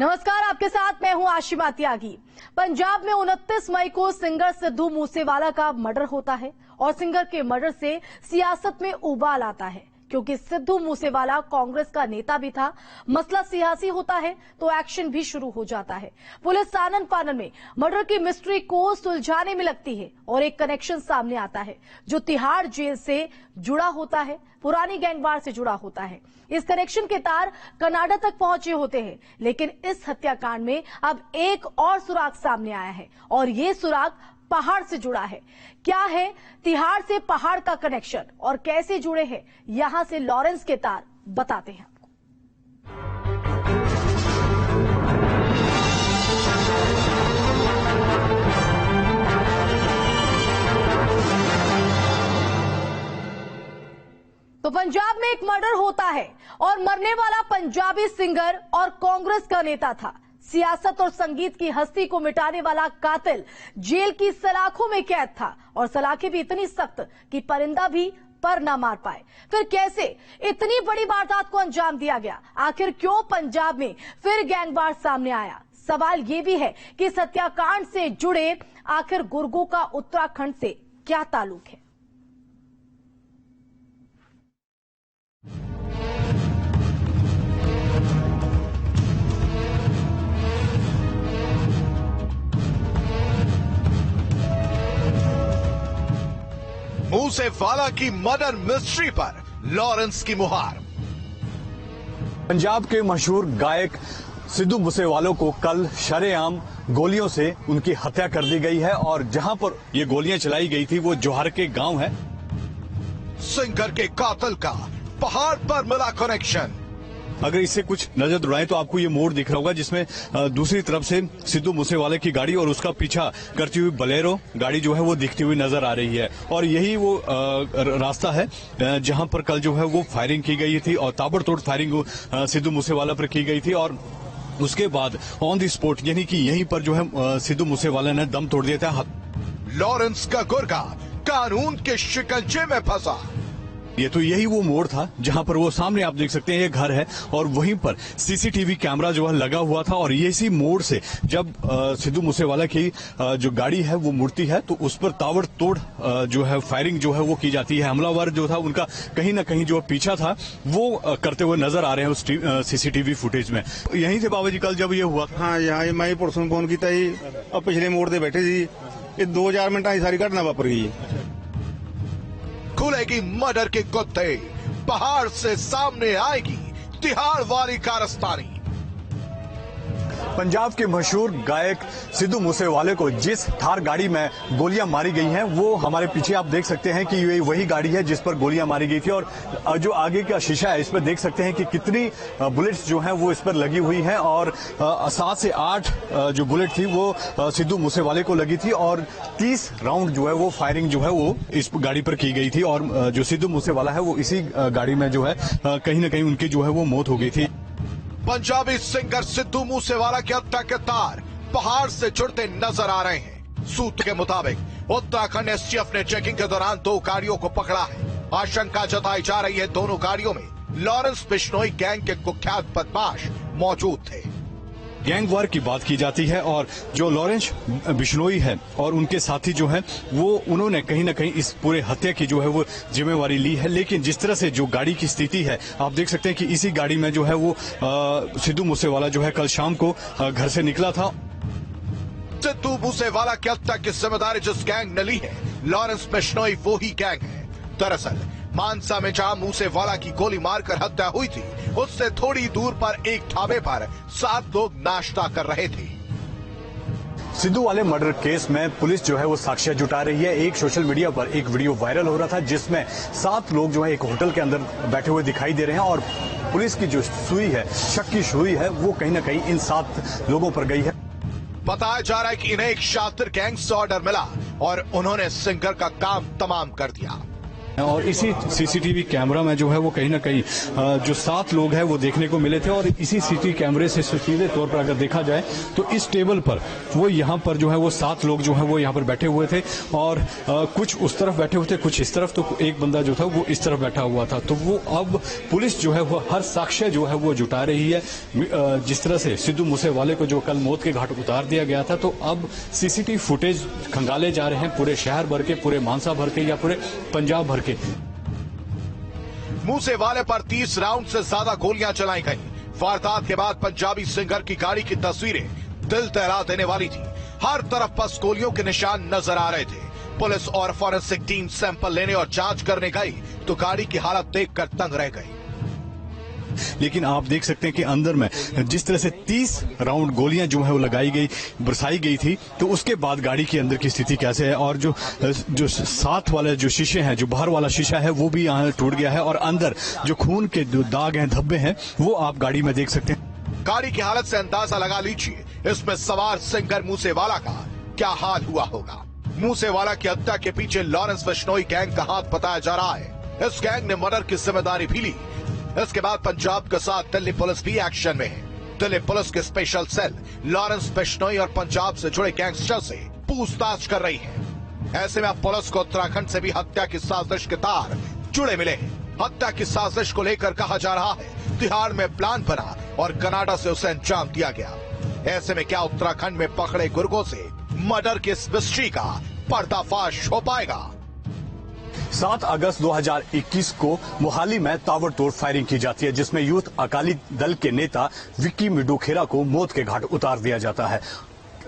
नमस्कार, आपके साथ मैं हूं आशिमा त्यागी। पंजाब में 29 मई को सिंगर सिद्धू मूसेवाला का मर्डर होता है और सिंगर के मर्डर से सियासत में उबाल आता है, क्योंकि सिद्धू मूसेवाला कांग्रेस का नेता भी था। मसला सियासी होता है तो एक्शन भी शुरू हो जाता है। पुलिस आनन फानन में मर्डर की मिस्ट्री को सुलझाने में लगती है और एक कनेक्शन सामने आता है जो तिहाड़ जेल से जुड़ा होता है, पुरानी गैंगवार से जुड़ा होता है। इस कनेक्शन के तार कनाडा तक पहुंचे होते हैं, लेकिन इस हत्याकांड में अब एक और सुराग सामने आया है और ये सुराग पहाड़ से जुड़ा है। क्या है तिहाड़ से पहाड़ का कनेक्शन और कैसे जुड़े हैं, यहां से लॉरेंस के तार बताते हैं। तो पंजाब में एक मर्डर होता है और मरने वाला पंजाबी सिंगर और कांग्रेस का नेता था। सियासत और संगीत की हस्ती को मिटाने वाला कातिल जेल की सलाखों में कैद था और सलाखें भी इतनी सख्त कि परिंदा भी पर ना मार पाए। फिर कैसे इतनी बड़ी वारदात को अंजाम दिया गया? आखिर क्यों पंजाब में फिर गैंगवार सामने आया? सवाल ये भी है कि इस हत्याकांड से जुड़े आखिर गुर्गों का उत्तराखंड से क्या ताल्लुक है? मूसेवाला की मर्डर मिस्ट्री पर लॉरेंस की मुहार। पंजाब के मशहूर गायक सिद्धू मूसेवाला को कल शरेआम गोलियों से उनकी हत्या कर दी गई है और जहां पर ये गोलियां चलाई गई थी वो जोहर के गांव है। सिंगर के कातिल का पहाड़ पर मिला कनेक्शन। अगर इससे कुछ नजर दौड़ाएं तो आपको ये मोड़ दिख रहा होगा जिसमें दूसरी तरफ से सिद्धू मूसेवाले की गाड़ी और उसका पीछा करती हुई बलेरो गाड़ी जो है वो दिखती हुई नजर आ रही है और यही वो रास्ता है जहां पर कल जो है वो फायरिंग की गई थी और ताबड़तोड़ फायरिंग सिद्धू मूसेवाला पर की गई थी और उसके बाद ऑन द स्पॉट यानी कि यहीं पर जो है सिद्धू मूसेवाला ने दम तोड़ दिया था। लॉरेंस का गुर्गा कानून के शिकंजे में फंसा। ये तो यही वो मोड़ था जहां पर वो सामने आप देख सकते हैं ये घर है और वहीं पर सीसीटीवी कैमरा जो है लगा हुआ था और इसी मोड़ से जब सिद्धू मूसेवाला की जो गाड़ी है वो मुड़ती है तो उस पर ताबड़तोड़ जो है फायरिंग जो है वो की जाती है। हमलावर जो था उनका कहीं ना कहीं जो पीछा था वो करते हुए नजर आ रहे हैं उस सीसीटीवी फुटेज में। यहीं से बाबा जी कल जब ये हुआ हाँ यहाँ मैं पुलिस में फोन किया पिछले मोड़ से बैठे सी 2-4 मिनट सारी घटना वापर गई। खुलेगी मर्डर के गुत्थे, पहाड़ से सामने आएगी तिहाड़ वाली कारस्तानी। पंजाब के मशहूर गायक सिद्धू मूसेवाले को जिस थार गाड़ी में गोलियां मारी गई हैं वो हमारे पीछे आप देख सकते हैं कि ये वही गाड़ी है जिस पर गोलियां मारी गई थी और जो आगे का शीशा है इस पर देख सकते हैं कि कितनी बुलेट्स जो हैं वो इस पर लगी हुई हैं और 7 से 8 जो बुलेट थी वो सिद्धू मूसेवाले को लगी थी और 30 राउंड जो है वो फायरिंग जो है वो इस गाड़ी पर की गई थी और जो सिद्धू मूसेवाला है वो इसी गाड़ी में जो है कहीं ना कहीं उनकी जो है वो मौत हो गई थी। पंजाबी सिंगर सिद्धू मूसेवाला की हत्या के तार पहाड़ से जुड़ते नजर आ रहे हैं। सूत्र के मुताबिक उत्तराखंड एसटीएफ ने चेकिंग के दौरान 2 गाड़ियों को पकड़ा है। आशंका जताई जा रही है दोनों गाड़ियों में लॉरेंस बिश्नोई गैंग के कुख्यात बदमाश मौजूद थे। गैंगवार की बात की जाती है और जो लॉरेंस बिश्नोई है और उनके साथी जो हैं वो उन्होंने कहीं ना कहीं इस पूरे हत्या की जो है वो जिम्मेवारी ली है। लेकिन जिस तरह से जो गाड़ी की स्थिति है आप देख सकते हैं कि इसी गाड़ी में जो है वो सिद्धू मूसेवाला जो है कल शाम को घर से निकला था। सिद्धू मूसेवाला की हत्या की जिम्मेदारी जिस गैंग ने ली है लॉरेंस बिश्नोई वो ही गैंग है। दरअसल मानसा में जहां मूसेवाला की गोली मारकर हत्या हुई थी उससे थोड़ी दूर पर एक ढाबे पर 7 लोग नाश्ता कर रहे थे। सिद्धू वाले मर्डर केस में पुलिस जो है वो साक्ष्य जुटा रही है। एक सोशल मीडिया पर एक वीडियो वायरल हो रहा था जिसमें 7 लोग जो है एक होटल के अंदर बैठे हुए दिखाई दे रहे हैं और पुलिस की जो सुई है, शक की सुई है, वो कहीं ना कहीं इन 7 लोगों पर गई है। बताया जा रहा है कि इन्हें एक शातिर गैंग से ऑर्डर मिला और उन्होंने सिंगर का काम तमाम कर दिया। और इसी सीसीटीवी कैमरा में जो है वो कहीं ना कहीं जो 7 लोग हैं वो देखने को मिले थे। और इसी सीसीटीवी कैमरे से सीधे तौर पर अगर देखा जाए तो इस टेबल पर वो यहाँ पर जो है वो 7 लोग जो है वो यहाँ पर बैठे हुए थे और कुछ उस तरफ बैठे हुए थे, कुछ इस तरफ, तो एक बंदा जो था वो इस तरफ बैठा हुआ था। तो वो अब पुलिस जो है वो हर साक्ष्य जो है वो जुटा रही है। जिस तरह से सिद्धू मूसेवाले को जो कल मौत के घाट उतार दिया गया था, तो अब सीसीटीवी फुटेज खंगाले जा रहे हैं पूरे शहर भर के, पूरे मानसा भर के या पूरे पंजाब भर के। मूसेवाले पर 30 राउंड से ज्यादा गोलियां चलाई गई। वारदात के बाद पंजाबी सिंगर की गाड़ी की तस्वीरें दिल दहला देने वाली थी। हर तरफ बस गोलियों के निशान नजर आ रहे थे। पुलिस और फॉरेंसिक टीम सैंपल लेने और जांच करने गई तो गाड़ी की हालत देखकर तंग रह गई। लेकिन आप देख सकते हैं कि अंदर में जिस तरह से 30 राउंड गोलियां जो है वो बरसाई गई थी, तो उसके बाद गाड़ी के अंदर की स्थिति कैसे है। और जो साथ वाले जो शीशे हैं, जो बाहर वाला शीशा है वो भी यहाँ टूट गया है और अंदर जो खून के जो दाग हैं, धब्बे हैं, वो आप गाड़ी में देख सकते हैं। गाड़ी की हालत से अंदाजा लगा लीजिए इसमें सवार सिंगर मूसेवाला का क्या हाल हुआ होगा। मूसेवाला की हत्या के पीछे लॉरेंस बिश्नोई गैंग का हाथ बताया जा रहा है। इस गैंग ने मर्डर की जिम्मेदारी भी ली। इसके बाद पंजाब के साथ दिल्ली पुलिस भी एक्शन में है। दिल्ली पुलिस के स्पेशल सेल लॉरेंस बिश्नोई और पंजाब से जुड़े गैंगस्टर से पूछताछ कर रही है। ऐसे में अब पुलिस को उत्तराखंड से भी हत्या की साजिश के तार जुड़े मिले हैं। हत्या की साजिश को लेकर कहा जा रहा है तिहाड़ में प्लान बना और कनाडा से उसे अंजाम दिया गया। ऐसे में क्या उत्तराखंड में पकड़े गुर्गों से मर्डर की इस मिस्ट्री का पर्दाफाश हो पाएगा? 7 अगस्त 2021 को मोहाली में ताबड़तोड़ फायरिंग की जाती है, जिसमें यूथ अकाली दल के नेता विक्की मिड्डू खेरा को मौत के घाट उतार दिया जाता है।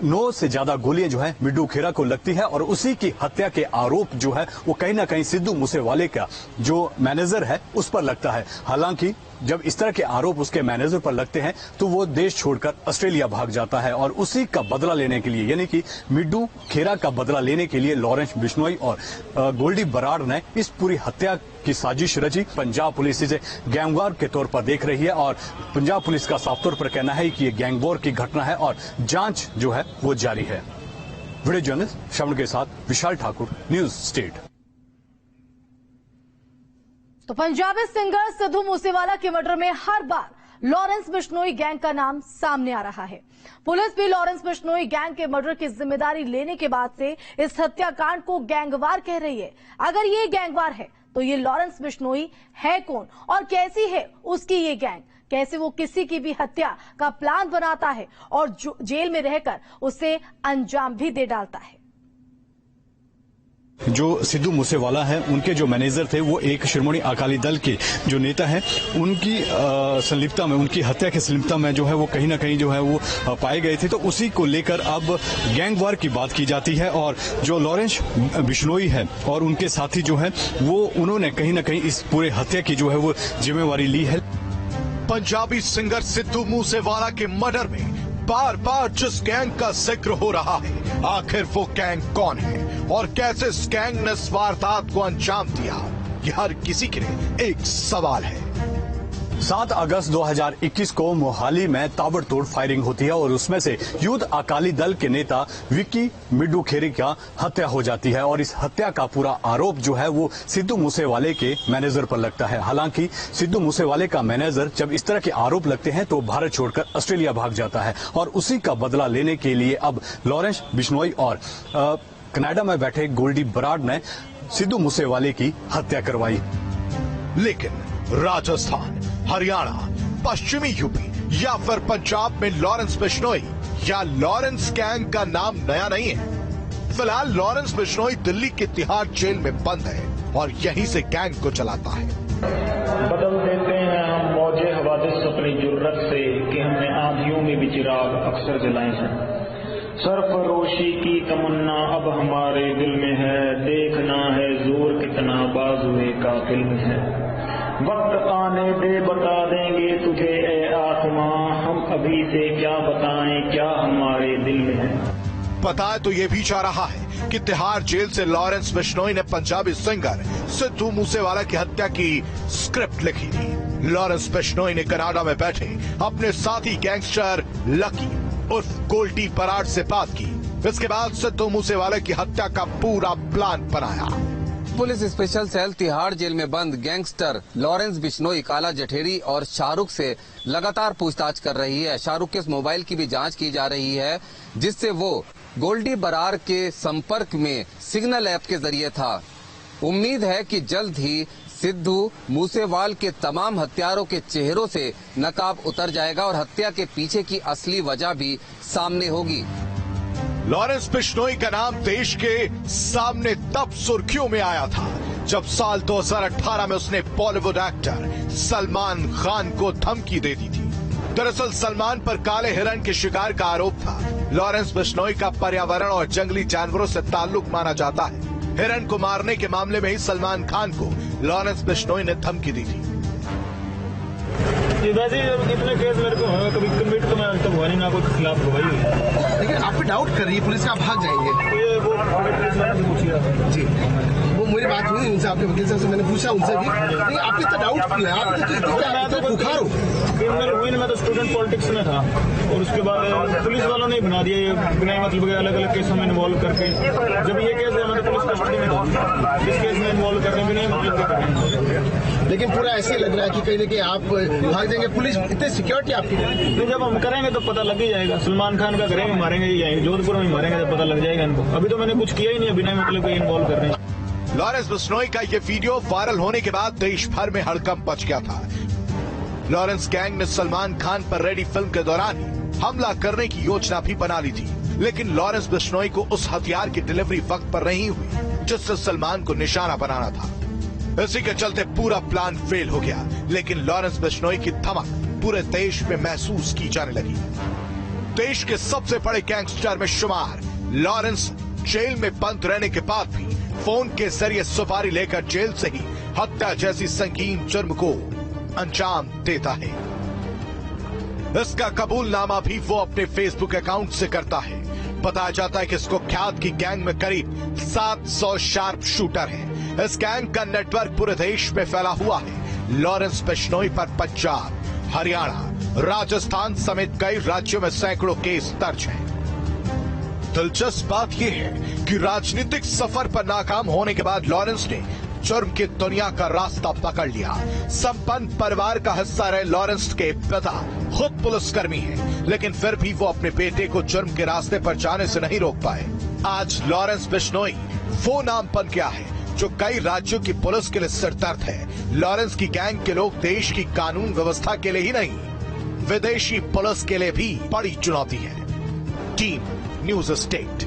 9 से ज्यादा गोलियां जो है मिड्डू खेरा को लगती है और उसी की हत्या के आरोप जो है वो कहीं ना कहीं सिद्धू मूसेवाले का जो मैनेजर है उस पर लगता है। हालांकि जब इस तरह के आरोप उसके मैनेजर पर लगते हैं तो वो देश छोड़कर ऑस्ट्रेलिया भाग जाता है और उसी का बदला लेने के लिए, यानी कि मिड्डू खेरा का बदला लेने के लिए लॉरेंस बिश्नोई और गोल्डी बराड़ ने इस पूरी हत्या की साजिश रची। पंजाब पुलिस इसे गैंगवार के तौर पर देख रही है और पंजाब पुलिस का साफ तौर पर कहना है कि ये गैंगवार की घटना है और जांच जो है वो जारी है। वीडियो जर्नलिस्ट श्रवण के साथ विशाल ठाकुर, न्यूज स्टेट। तो पंजाबी सिंगर सिद्धू मूसेवाला के मर्डर में हर बार लॉरेंस बिश्नोई गैंग का नाम सामने आ रहा है। पुलिस भी लॉरेंस बिश्नोई गैंग के मर्डर की जिम्मेदारी लेने के बाद से इस हत्याकांड को गैंगवार कह रही है। अगर ये गैंगवार है तो ये लॉरेंस बिश्नोई है कौन और कैसी है उसकी ये गैंग? कैसे वो किसी की भी हत्या का प्लान बनाता है और जेल में रहकर उसे अंजाम भी दे डालता है। जो सिद्धू मूसेवाला है उनके जो मैनेजर थे वो एक शिरोमणि अकाली दल के जो नेता हैं, उनकी संलिप्तता में, उनकी हत्या की संलिप्तता में जो है वो कहीं ना कहीं जो है वो पाए गए थे। तो उसी को लेकर अब गैंगवार की बात की जाती है और जो लॉरेंस बिश्नोई है और उनके साथी जो है वो उन्होंने कहीं ना कहीं इस पूरे हत्या की जो है वो जिम्मेवारी ली है। पंजाबी सिंगर सिद्धू मूसेवाला के मर्डर में बार बार जिस गैंग का जिक्र हो रहा है, आखिर वो गैंग कौन है और कैसे इस गैंग ने इस वारदात को अंजाम दिया, ये हर किसी के लिए एक सवाल है। 7 अगस्त 2021 को मोहाली में ताबड़तोड़ फायरिंग होती है और उसमें से यूथ अकाली दल के नेता विक्की मिड्डू खेरी का हत्या हो जाती है और इस हत्या का पूरा आरोप जो है वो सिद्धू मूसेवाले के मैनेजर पर लगता है। हालांकि सिद्धू मूसेवाले का मैनेजर जब इस तरह के आरोप लगते हैं तो भारत छोड़कर ऑस्ट्रेलिया भाग जाता है और उसी का बदला लेने के लिए अब लॉरेंस बिश्नोई और कनाडा में बैठे गोल्डी बराड़ ने सिद्धू मूसेवाले की हत्या करवाई। लेकिन राजस्थान, हरियाणा, पश्चिमी यूपी या फिर पंजाब में लॉरेंस बिश्नोई या लॉरेंस गैंग का नाम नया नहीं है। फिलहाल लॉरेंस बिश्नोई दिल्ली के तिहाड़ जेल में बंद है और यहीं से गैंग को चलाता है। बदल देते हैं हम मौजे हवादिस अपनी जुर्रत से कि हमने आंधियों में भी चिराग अक्सर जलाए हैं। सरफरोशी की तमन्ना अब हमारे दिल में है, देखना है जोर कितना बाजुए कातिल में है। वक्त आने दे बता देंगे तुझे ए आसमां, हम अभी से क्या बताएं क्या हमारे दिल में है। बताया तो ये भी जा रहा है कि तिहाड़ जेल से लॉरेंस बिश्नोई ने पंजाबी सिंगर सिद्धू मूसेवाला की हत्या की स्क्रिप्ट लिखी थी। लॉरेंस बिश्नोई ने कनाडा में बैठे अपने साथी गैंगस्टर लकी उर्फ गोल्डी बराड़ से बात की। इसके बाद सिद्धू मूसेवाला की हत्या का पूरा प्लान बनाया। Police special cell Tihar jail में बंद गैंगस्टर लॉरेंस बिश्नोई, काला जठेरी और शाहरुख से लगातार पूछताछ कर रही है। शाहरुख के मोबाइल की भी जांच की जा रही है, जिससे वो गोल्डी बरार के संपर्क में सिग्नल ऐप के जरिए था। उम्मीद है कि जल्द ही सिद्धू मूसेवाल के तमाम हत्यारों के चेहरों से नकाब उतर जाएगा और हत्या के पीछे की असली वजह भी सामने होगी। लॉरेंस बिश्नोई का नाम देश के सामने तब सुर्खियों में आया था जब साल 2018 में उसने बॉलीवुड एक्टर सलमान खान को धमकी दे दी थी। दरअसल सलमान पर काले हिरण के शिकार का आरोप था। लॉरेंस बिश्नोई का पर्यावरण और जंगली जानवरों से ताल्लुक माना जाता है। हिरण को मारने के मामले में ही सलमान खान को लॉरेंस बिश्नोई ने धमकी दी थी। वैसे कितने केस मेरे को कभी कमिट तो मैं तक हुआ नहीं, ना कोई खिलाफ हुआ ही। लेकिन आप पे डाउट कर रही है पुलिस, आप भाग जाएंगे। तो ये वो पुलिस वाले से पूछिए जी, वो मेरी बात हुई उनसे, आपके वकील साहब से मैंने पूछा उनसे भी। नहीं, आप इतना डाउट क्यों है? आप तो बुखार हो। क्रिमिनल हुई ना, मैं तो स्टूडेंट पॉलिटिक्स में था और उसके बाद पुलिस वालों ने बना दिया ये बिना मतलब के अलग अलग केसों में इन्वॉल्व करके। जब ये केस है मैं तो पुलिस कस्टडी में था, इस केस में इन्वॉल्व करके बिना मतलब के करेंगे। लेकिन पूरा ऐसे लग रहा है कि कहीं ना कहीं आप भाग जाएंगे। पुलिस इतनी सिक्योरिटी आपकी तो जब हम करेंगे तो पता लग ही जाएगा। सलमान खान का करेंगे, मारेंगे यहीं जोधपुर में मारेंगे तो पता लग जाएगा इनको। अभी तो मैंने कुछ किया ही नहीं, बिना मतलब के इन्वॉल्व कर रहे हैं। लॉरेंस बिश्नोई का ये वीडियो वायरल होने के बाद देश भर में हड़कंप मच गया था। लॉरेंस गैंग ने सलमान खान पर रेडी फिल्म के दौरान ही हमला करने की योजना भी बना ली थी, लेकिन लॉरेंस बिश्नोई को उस हथियार की डिलीवरी वक्त पर नहीं हुई जिससे सलमान को निशाना बनाना था। इसी के चलते पूरा प्लान फेल हो गया, लेकिन लॉरेंस बिश्नोई की धमक पूरे देश में महसूस की जाने लगी। देश के सबसे बड़े गैंगस्टर में शुमार लॉरेंस जेल में बंद रहने के बाद भी फोन के जरिए सुपारी लेकर जेल से ही हत्या जैसी संगीन जुर्म को अंजाम देता है। इसका कबूलनामा भी वो अपने फेसबुक अकाउंट से करता है। बताया जाता है कि इसको ख्यात की गैंग में करीब 700 शार्प शूटर हैं। इस गैंग का नेटवर्क पूरे देश में फैला हुआ है। लॉरेंस बिश्नोई पर पंजाब, हरियाणा, राजस्थान समेत कई राज्यों में सैकड़ों केस दर्ज हैं। दिलचस्प बात यह है कि राजनीतिक सफर पर नाकाम होने के बाद लॉरेंस ने जुर्म की दुनिया का रास्ता पकड़ लिया। संपन्न परिवार का हिस्सा रहे लॉरेंस के पिता खुद पुलिसकर्मी हैं, लेकिन फिर भी वो अपने बेटे को जुर्म के रास्ते पर जाने से नहीं रोक पाए। आज लॉरेंस बिश्नोई वो नाम बन गया है जो कई राज्यों की पुलिस के लिए सिरदर्द है। लॉरेंस की गैंग के लोग देश की कानून व्यवस्था के लिए ही नहीं, विदेशी पुलिस के लिए भी बड़ी चुनौती है। Team news state.